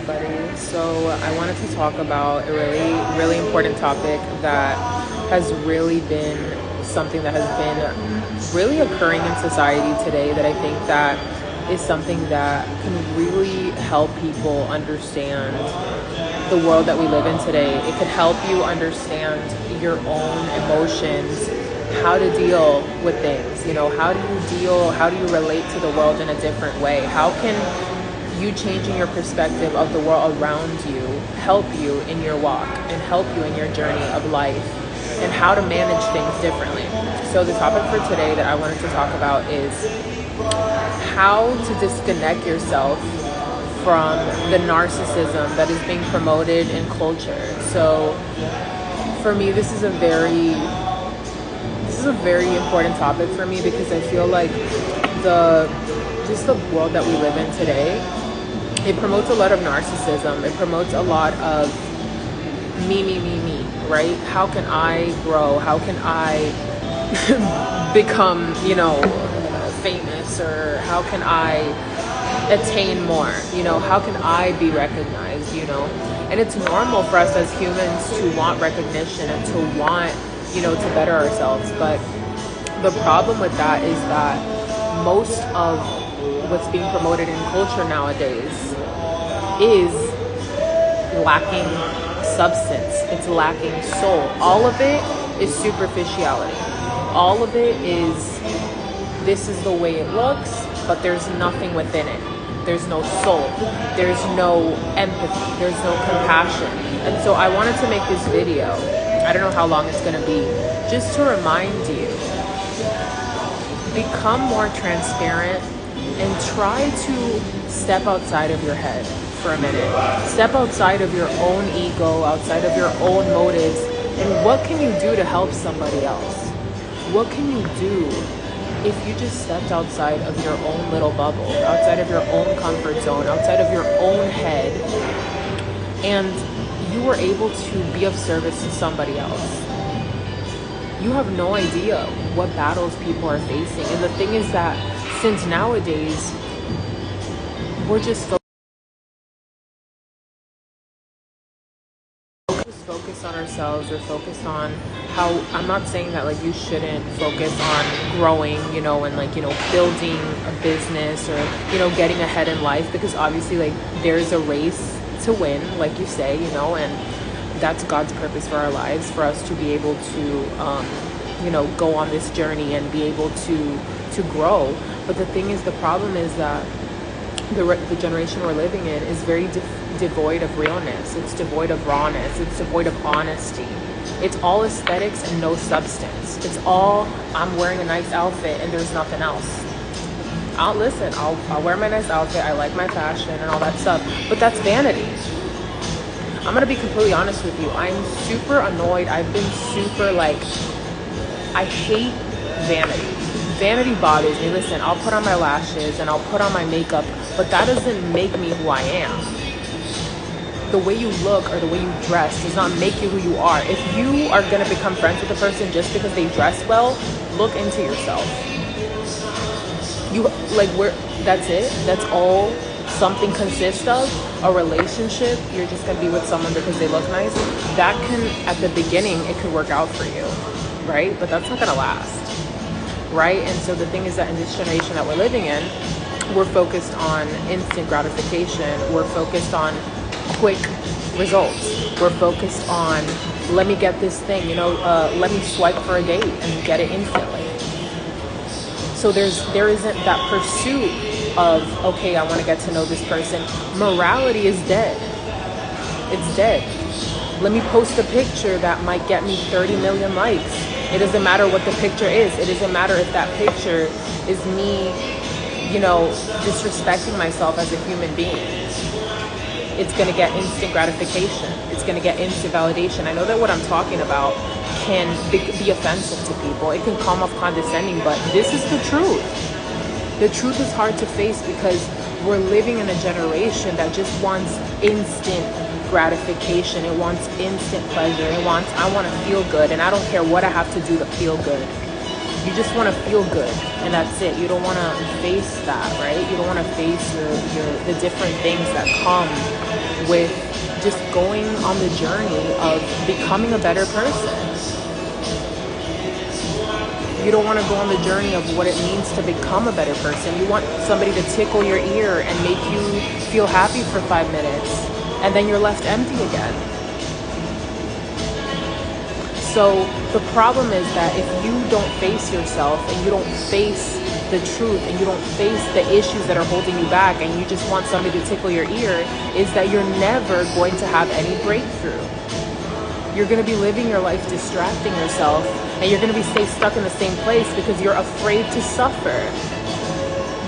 everybody. So I wanted to talk about a really important topic that has really been something that has been really occurring in society today, that I think that is something that can really help people understand the world that we live in today. It could help you understand your own emotions, how to deal with things, how do you relate to the world in a different way? How can you changing your perspective of the world around you help you in your walk and help you in your journey of life, and how to manage things differently. So the topic for today that I wanted to talk about is how to disconnect yourself from the narcissism that is being promoted in culture. So for me, this is a very important topic for me, because I feel like the world that we live in today, it promotes a lot of narcissism. It promotes a lot of me, right? How can I grow? How can I become, famous? Or how can I attain more? How can I be recognized? And it's normal for us as humans to want recognition and to want, to better ourselves. But the problem with that is that most of what's being promoted in culture nowadays is lacking substance. It's lacking soul. All of it is superficiality. All of it is, this is the way it looks, but there's nothing within it. There's no soul. There's no empathy. There's no compassion. And so I wanted to make this video, I don't know how long it's going to be, just to remind you, become more transparent and try to step outside of your head for a minute. Step outside of your own ego, outside of your own motives, and what can you do to help somebody else? What can you do if you just stepped outside of your own little bubble, outside of your own comfort zone, outside of your own head, and you were able to be of service to somebody else? You have no idea what battles people are facing. And the thing is that since nowadays, we're just focused on ourselves, or focused on how, I'm not saying that you shouldn't focus on growing, and building a business, or, getting ahead in life, because obviously there's a race to win, like you say, and that's God's purpose for our lives, for us to be able to, go on this journey and be able to grow. But the thing is, the problem is that the generation we're living in is very devoid of realness. It's devoid of rawness. It's devoid of honesty. It's all aesthetics and no substance. It's all, I'm wearing a nice outfit and there's nothing else. I'll wear my nice outfit. I like my fashion and all that stuff, but that's vanity. I'm going to be completely honest with you. I'm super annoyed. I've been super I hate vanity. Vanity bothers me. Listen, I'll put on my lashes and I'll put on my makeup, but that doesn't make me who I am. The way you look or the way you dress does not make you who you are. If you are going to become friends with a person just because they dress well, look into yourself. That's it. That's all something consists of. A relationship, you're just going to be with someone because they look nice. That can, at the beginning, it could work out for you, right? But that's not going to last, right? And so the thing is that in this generation that we're living in, we're focused on instant gratification. We're focused on quick results. We're focused on, let me get this thing, let me swipe for a date and get it instantly. So there isn't that pursuit of, okay, I want to get to know this person. Morality is dead. It's dead. Let me post a picture that might get me 30 million likes. It doesn't matter what the picture is. It doesn't matter if that picture is me, disrespecting myself as a human being. It's going to get instant gratification. It's going to get instant validation. I know that what I'm talking about can be offensive to people. It can come off condescending, but this is the truth. The truth is hard to face because we're living in a generation that just wants instant gratification. It wants instant pleasure. I want to feel good, and I don't care what I have to do to feel good. You just want to feel good, and that's it. You don't want to face that, right? You don't want to face the different things that come with just going on the journey of becoming a better person. You don't want to go on the journey of what it means to become a better person. You want somebody to tickle your ear and make you feel happy for 5 minutes, and then you're left empty again. So the problem is that if you don't face yourself and you don't face the truth and you don't face the issues that are holding you back, and you just want somebody to tickle your ear, is that you're never going to have any breakthrough. You're going to be living your life distracting yourself, and you're going to be stay stuck in the same place because you're afraid to suffer.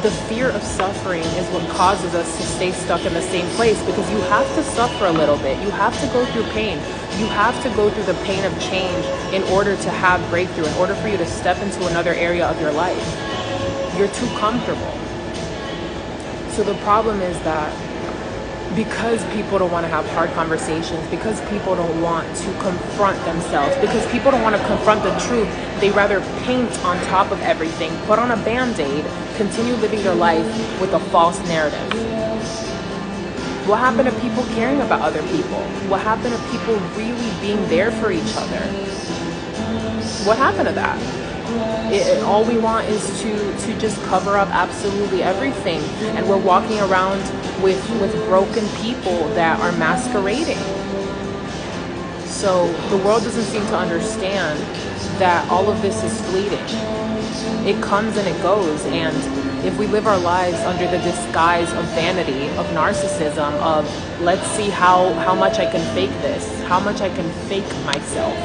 The fear of suffering is what causes us to stay stuck in the same place, because you have to suffer a little bit. You have to go through pain. You have to go through the pain of change in order to have breakthrough, in order for you to step into another area of your life. You're too comfortable. So the problem is that because people don't want to have hard conversations, because people don't want to confront themselves, because people don't want to confront the truth, they rather paint on top of everything, put on a band-aid, continue living their life with a false narrative. What happened to people caring about other people? What happened to people really being there for each other? What happened to that? All we want is to just cover up absolutely everything, and we're walking around with broken people that are masquerading. So the world doesn't seem to understand that all of this is fleeting. It comes and it goes, and if we live our lives under the disguise of vanity, of narcissism, of let's see how much I can fake this, how much I can fake myself,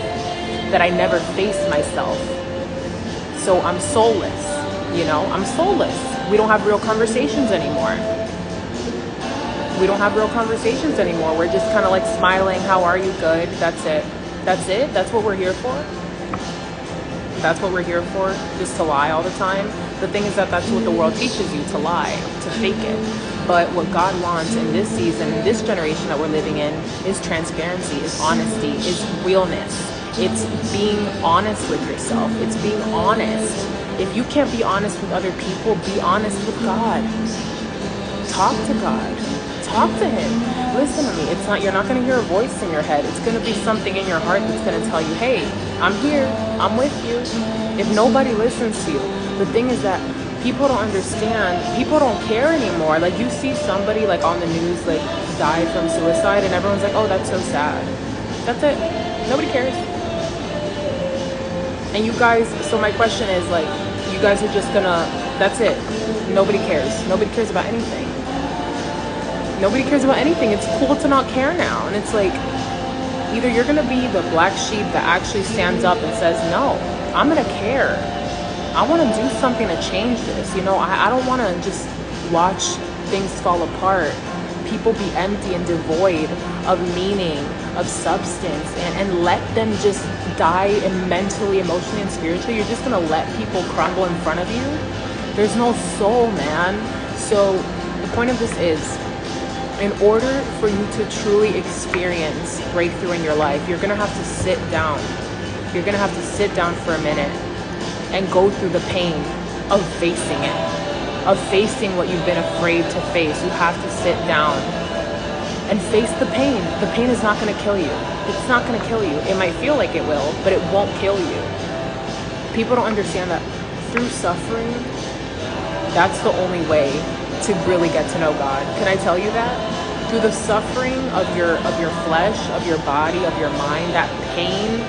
that I never face myself. So I'm soulless, I'm soulless. We don't have real conversations anymore. We're just kind of like smiling. How are you? Good. That's it. That's what we're here for. Just to lie all the time. The thing is that that's what the world teaches you, to lie, to fake it. But what God wants in this season, in this generation that we're living in, is transparency, is honesty, is realness. It's being honest with yourself. It's being honest. If you can't be honest with other people, be honest with God. Talk to God. Talk to Him. Listen to me. You're not going to hear a voice in your head. It's going to be something in your heart that's going to tell you, hey, I'm here. I'm with you. If nobody listens to you, the thing is that people don't understand. People don't care anymore. Like, you see somebody like on the news like die from suicide, and everyone's like, oh, that's so sad. That's it. Nobody cares. And you guys, so my question is, like, you guys are just gonna, that's it. Nobody cares. Nobody cares about anything. Nobody cares about anything. It's cool to not care now. And it's like, either you're gonna be the black sheep that actually stands up and says, no, I'm gonna care. I wanna do something to change this. I don't wanna just watch things fall apart. People be empty and devoid of meaning, of substance, and let them just die mentally, emotionally, and spiritually. You're just gonna let people crumble in front of you. There's no soul, man. So the point of this is, in order for you to truly experience breakthrough in your life, you're gonna have to sit down. You're gonna have to sit down for a minute and go through the pain of facing it, of facing what you've been afraid to face. You have to sit down and face the pain. The pain is not going to kill you. It's not going to kill you. It might feel like it will, but it won't kill you. People don't understand that through suffering, that's the only way to really get to know God. Can I tell you that? Through the suffering of your flesh, of your body, of your mind, that pain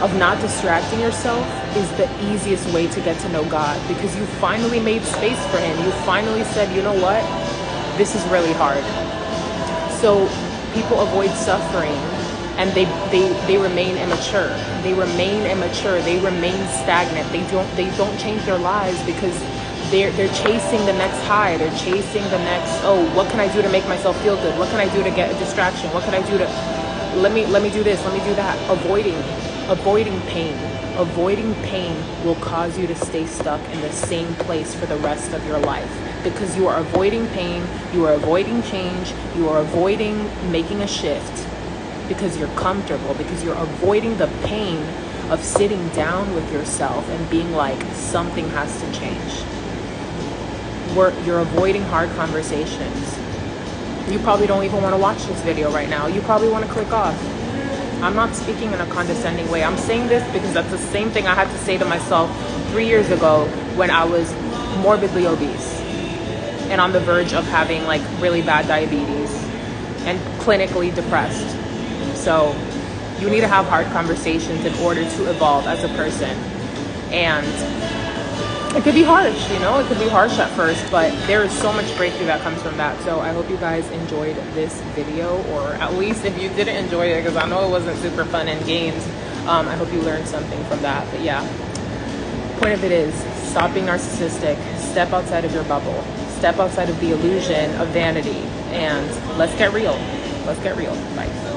of not distracting yourself is the easiest way to get to know God, because you finally made space for Him. You finally said, you know what? This is really hard. So people avoid suffering, and they remain immature. They remain immature. They remain stagnant. They don't change their lives because they're chasing the next high. They're chasing the next, oh, what can I do to make myself feel good? What can I do to get a distraction? What can I do to let me do this, let me do that? Avoiding pain. Avoiding pain will cause you to stay stuck in the same place for the rest of your life, because you are avoiding pain, you are avoiding change, you are avoiding making a shift because you're comfortable, because you're avoiding the pain of sitting down with yourself and being like, something has to change. You're avoiding hard conversations. You probably don't even want to watch this video right now. You probably want to click off. I'm not speaking in a condescending way. I'm saying this because that's the same thing I had to say to myself 3 years ago when I was morbidly obese and on the verge of having like really bad diabetes and clinically depressed. So you need to have hard conversations in order to evolve as a person. And it could be harsh, you know, it could be harsh at first, but there is so much breakthrough that comes from that. So I hope you guys enjoyed this video, or at least if you didn't enjoy it, because I know it wasn't super fun and games, I hope you learned something from that. But yeah, point of it is, stop being narcissistic, step outside of your bubble, step outside of the illusion of vanity, and let's get real. Let's get real. Bye.